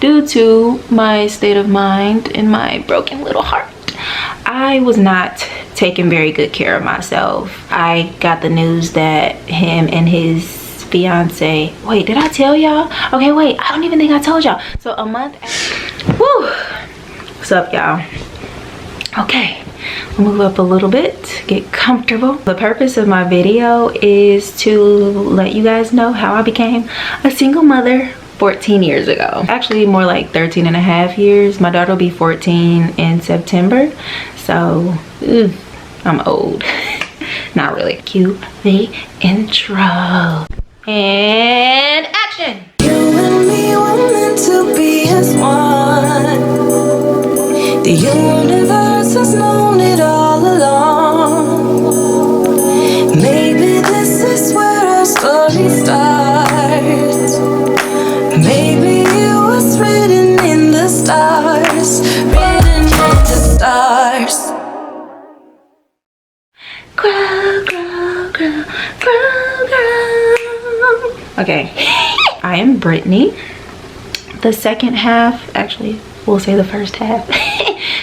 due to my state of mind and my broken little heart, I was not taking very good care of myself. I got the news that him and his fiance, wait, did I tell y'all? Okay, wait, I don't even think I told y'all. So a month after, woo, what's up, y'all? Okay, I'll move up a little bit, get comfortable. The purpose of my video is to let you guys know how I became a single mother 14 years ago. Actually, more like 13 and a half years. My daughter will be 14 in September. So, I'm old. Not really. Cue the intro. And action! You and me were meant to be as one. The universe has known it all along. Maybe this is where our story starts. Maybe it was written in the stars. Written in the stars. Grow, grow, grow, grow, grow. Okay, I am Brittany. The second half, actually, we'll say the first half.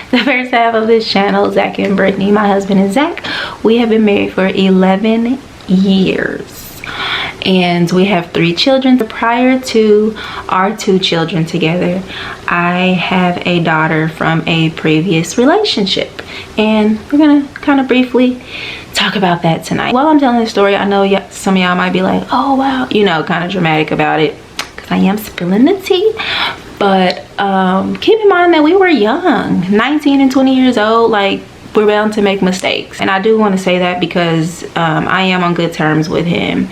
The first half of this channel, Zach and Brittany. My husband is Zach. We have been married for 11 years. And we have 3 children. Prior to our 2 children together, I have a daughter from a previous relationship. And we're gonna kind of briefly talk about that tonight. While I'm telling this story, I know some of y'all might be like, oh wow, you know, kind of dramatic about it, because I am spilling the tea. But keep in mind that we were young, 19 and 20 years old. Like, we're bound to make mistakes. And I do want to say that because I am on good terms with him,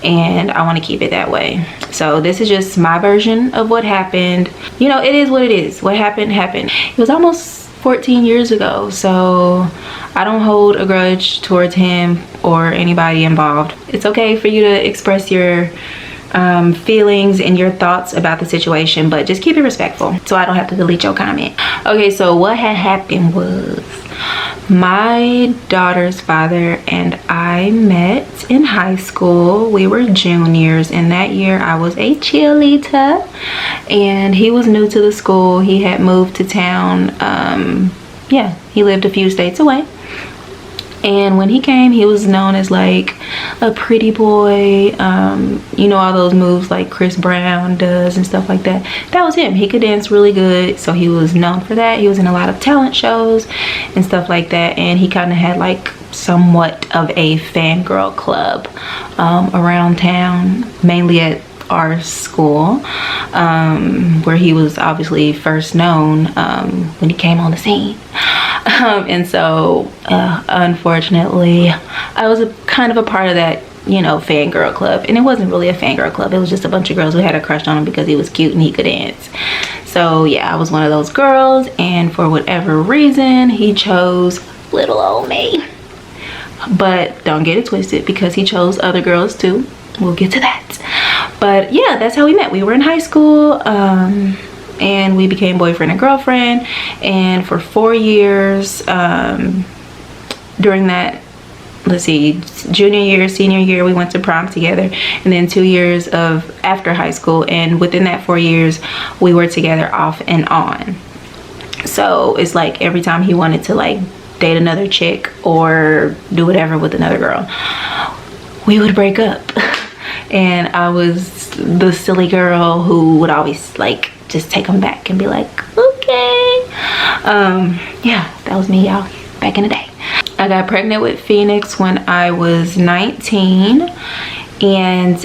and I want to keep it that way. So this is just my version of what happened. You know, it is what it is. What happened, happened. It was almost 14 years ago, so I don't hold a grudge towards him or anybody involved. It's okay for you to express your feelings and your thoughts about the situation, but just keep it respectful so I don't have to delete your comment. Okay, so what had happened was my daughter's father and I met in high school. We were juniors, and that year I was a cheerleader, and he was new to the school. He had moved to town. Yeah, he lived a few states away. And when he came, he was known as like a pretty boy. You know, all those moves like Chris Brown does and stuff like that. That was him. He could dance really good, so he was known for that. He was in a lot of talent shows and stuff like that. And he kind of had like somewhat of a fangirl club around town, mainly at our school, where he was obviously first known when he came on the scene. And so unfortunately, I was kind of a part of that, you know, fangirl club. And it wasn't really a fangirl club. It was just a bunch of girls who had a crush on him because he was cute and he could dance. So yeah, I was one of those girls, and for whatever reason, he chose little old me. But don't get it twisted, because he chose other girls too. We'll get to that. But yeah, that's how we met. We were in high school, and we became boyfriend and girlfriend. And for 4 years, during that, let's see, junior year, senior year, we went to prom together. And then 2 years of after high school, and within that 4 years, we were together off and on. So it's like every time he wanted to like date another chick or do whatever with another girl, we would break up. And I was the silly girl who would always like just take him back and be like, okay. Yeah, that was me, y'all, back in the day. I got pregnant with Phoenix when I was 19. And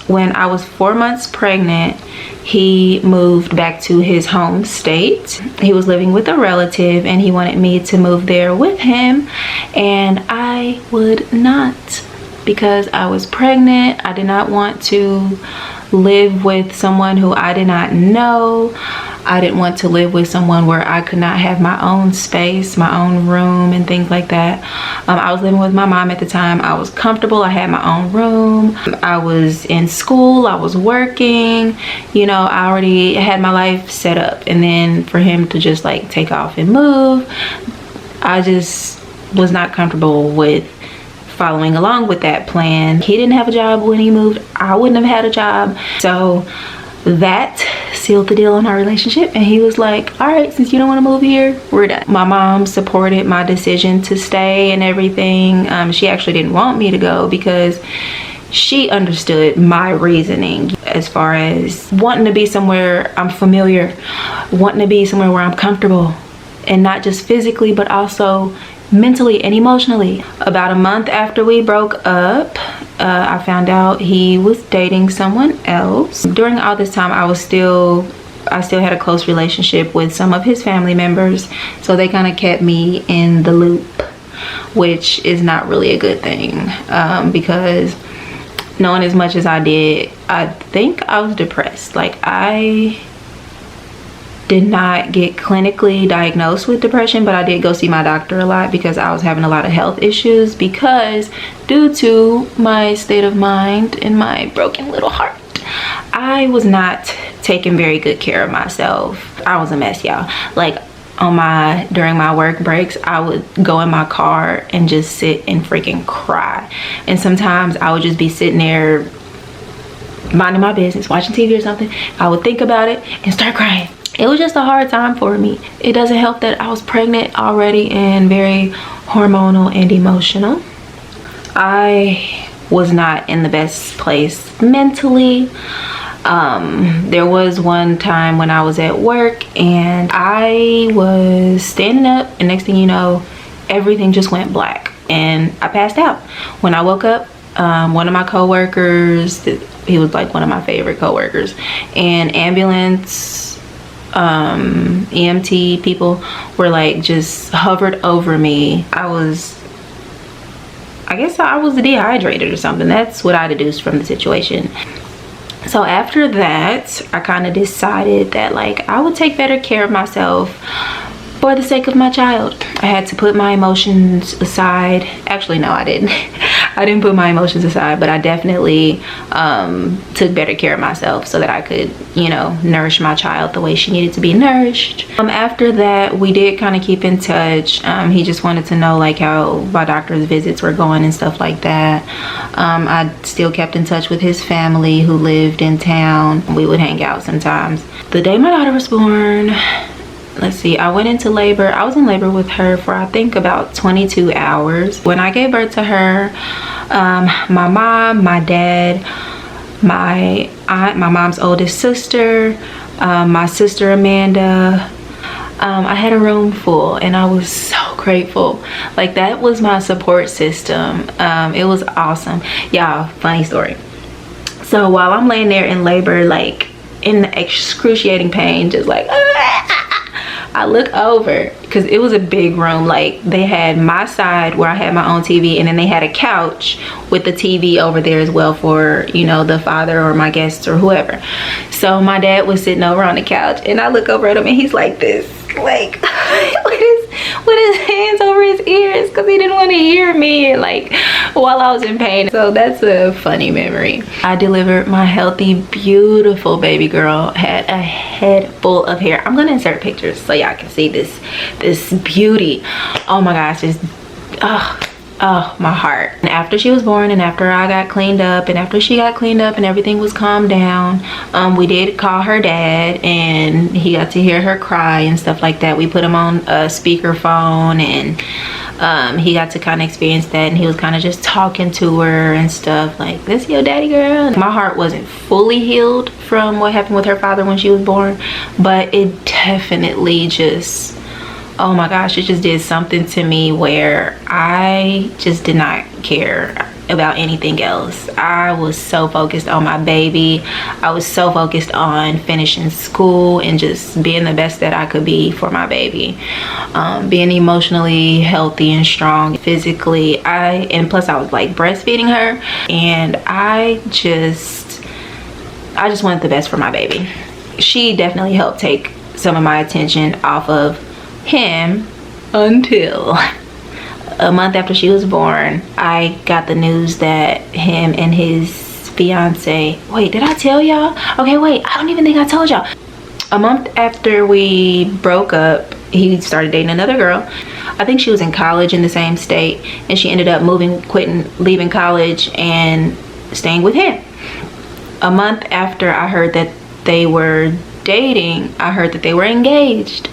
when I was 4 months pregnant, he moved back to his home state. He was living with a relative, and he wanted me to move there with him, and I would not, because I was pregnant. I did not want to live with someone who I did not know. I didn't want to live with someone where I could not have my own space, my own room, and things like that. I was living with my mom at the time. I was comfortable. I had my own room. I was in school. I was working. You know, I already had my life set up. And then for him to just like take off and move, I just was not comfortable with following along with that plan. He didn't have a job when he moved. I wouldn't have had a job. So that sealed the deal on our relationship, and he was like, all right, since you don't want to move here, we're done. My mom supported my decision to stay and everything. She actually didn't want me to go because she understood my reasoning as far as wanting to be somewhere I'm familiar, wanting to be somewhere where I'm comfortable, and not just physically but also mentally and emotionally. About a month after we broke up, I found out he was dating someone else. During all this time, I still had a close relationship with some of his family members, so they kind of kept me in the loop, which is not really a good thing, because knowing as much as I did, I think I was depressed. Like, I did not get clinically diagnosed with depression, but I did go see my doctor a lot because I was having a lot of health issues, because due to my state of mind and my broken little heart, I was not taking very good care of myself. I was a mess, y'all. Like, during my work breaks, I would go in my car and just sit and freaking cry. And sometimes I would just be sitting there minding my business, watching TV or something. I would think about it and start crying. It was just a hard time for me. It doesn't help that I was pregnant already and very hormonal and emotional. I was not in the best place mentally. There was one time when I was at work and I was standing up, and next thing you know, everything just went black and I passed out. When I woke up, one of my coworkers, he was like one of my favorite coworkers, and ambulance EMT people were like just hovered over me. I guess I was dehydrated or something. That's what I deduced from the situation. So after that, I kind of decided that like I would take better care of myself for the sake of my child. I had to put my emotions aside. Actually, no, I didn't. I didn't put my emotions aside, but I definitely took better care of myself so that I could, you know, nourish my child the way she needed to be nourished. After that, we did kind of keep in touch. He just wanted to know like how my doctor's visits were going and stuff like that. I still kept in touch with his family who lived in town. We would hang out sometimes. The day my daughter was born, let's see, I went into labor. I was in labor with her for I think about 22 hours. When I gave birth to her, my mom, my dad, my aunt, my mom's oldest sister, my sister Amanda, I had a room full, and I was so grateful. Like, that was my support system. It was awesome. Y'all, funny story. So while I'm laying there in labor, like in excruciating pain, just like I look over, because it was a big room. Like, they had my side where I had my own TV, and then they had a couch with the TV over there as well for, you know, the father or my guests or whoever. So my dad was sitting over on the couch, and I look over at him and he's like this, like with his hands over his ears, because he didn't want to hear me, like, while I was in pain. So that's a funny memory. I delivered my healthy, beautiful baby girl. Had a head full of hair. I'm gonna insert pictures so y'all can see this beauty. Oh my gosh, just oh, my heart. And after she was born, and after I got cleaned up, and after she got cleaned up and everything was calmed down, we did call her dad, and he got to hear her cry and stuff like that. We put him on a speakerphone, and he got to kind of experience that, and he was kind of just talking to her and stuff like, this your daddy, girl. My heart wasn't fully healed from what happened with her father when she was born, but it definitely just, oh my gosh, it just did something to me where I just did not care about anything else. I was so focused on my baby. I was so focused on finishing school and just being the best that I could be for my baby. Being emotionally healthy and strong physically. And plus I was like breastfeeding her, and I just wanted the best for my baby. She definitely helped take some of my attention off of him until a month after she was born. I got the news that him and his fiance, wait, did I tell y'all? Okay, wait, I don't even think I told y'all. A month after we broke up, he started dating another girl. I think she was in college in the same state, and she ended up leaving college and staying with him. A month after I heard that they were dating, I heard that they were engaged.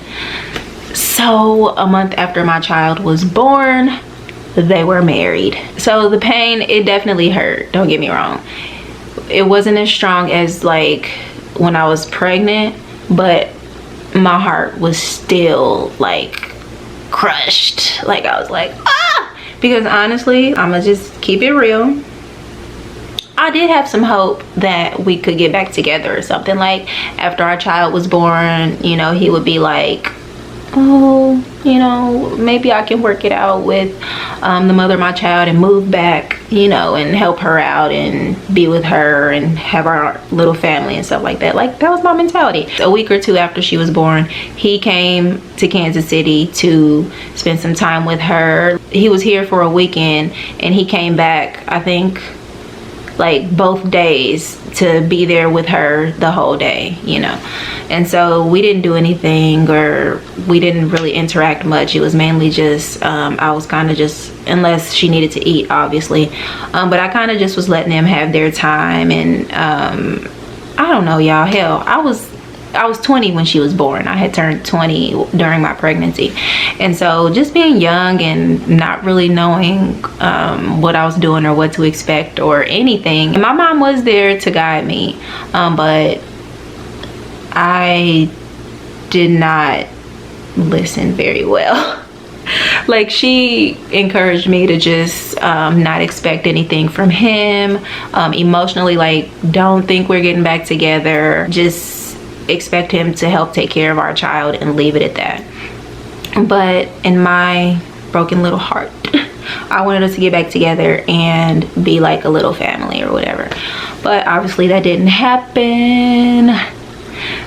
So a month after my child was born, they were married. So the pain, it definitely hurt, don't get me wrong. It wasn't as strong as like when I was pregnant, but my heart was still like crushed. Like I was like, ah! Because honestly, I'ma just keep it real, I did have some hope that we could get back together or something. Like after our child was born, you know, he would be like, oh, you know, maybe I can work it out with the mother of my child and move back, you know, and help her out and be with her and have our little family and stuff like that. Like that was my mentality. A week or two after she was born, he came to Kansas City to spend some time with her. He was here for a weekend and he came back, I think, like both days to be there with her the whole day, you know. And so we didn't do anything, or we didn't really interact much. It was mainly just I was kind of just, unless she needed to eat obviously, but I kind of just was letting them have their time. And I don't know, y'all, hell, I was 20 when she was born. I had turned 20 during my pregnancy. And so just being young and not really knowing what I was doing or what to expect or anything. And my mom was there to guide me, but I did not listen very well. Like she encouraged me to just not expect anything from him emotionally. Like, don't think we're getting back together. Just expect him to help take care of our child and leave it at that. But in my broken little heart, I wanted us to get back together and be like a little family or whatever. But obviously that didn't happen.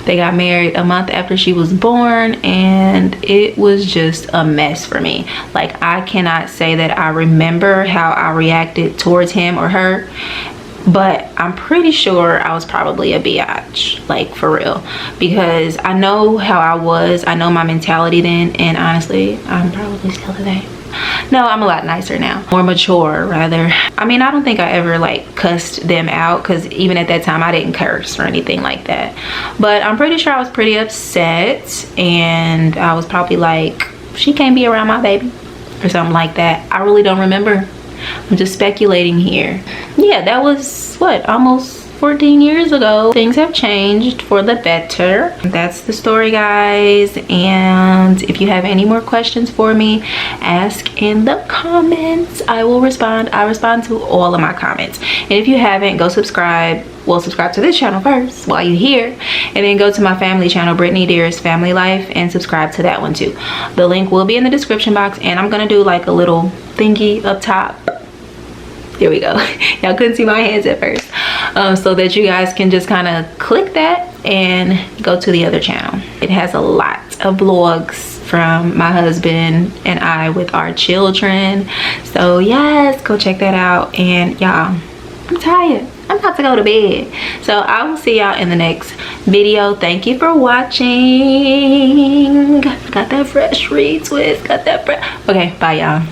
They got married a month after she was born, and it was just a mess for me. Like, I cannot say that I remember how I reacted towards him or her, but I'm pretty sure I was probably a biatch, like for real, because I know how I was. I know my mentality then, and honestly, I'm probably still today. No, I'm a lot nicer now, more mature rather. I mean, I don't think I ever like cussed them out, because even at that time I didn't curse or anything like that. But I'm pretty sure I was pretty upset, and I was probably like, she can't be around my baby or something like that. I really don't remember. I'm just speculating here. Yeah, that was what, almost 14 years ago. Things have changed for the better. That's the story, guys. And if you have any more questions for me, ask in the comments. I will respond. I respond to all of my comments. And if you haven't, go subscribe. Well, subscribe to this channel first while you're here, and then go to my family channel, Britney Dearest Family Life, and subscribe to that one too. The link will be in the description box, and I'm gonna do like a little thingy up top. There we go. Y'all couldn't see my hands at first, so that you guys can just kind of click that and go to the other channel. It has a lot of vlogs from my husband and I with our children. So yes, go check that out. And y'all, I'm tired. I'm about to go to bed. So I will see y'all in the next video. Thank you for watching. Got that fresh retwist. Got that fresh. Okay, bye y'all.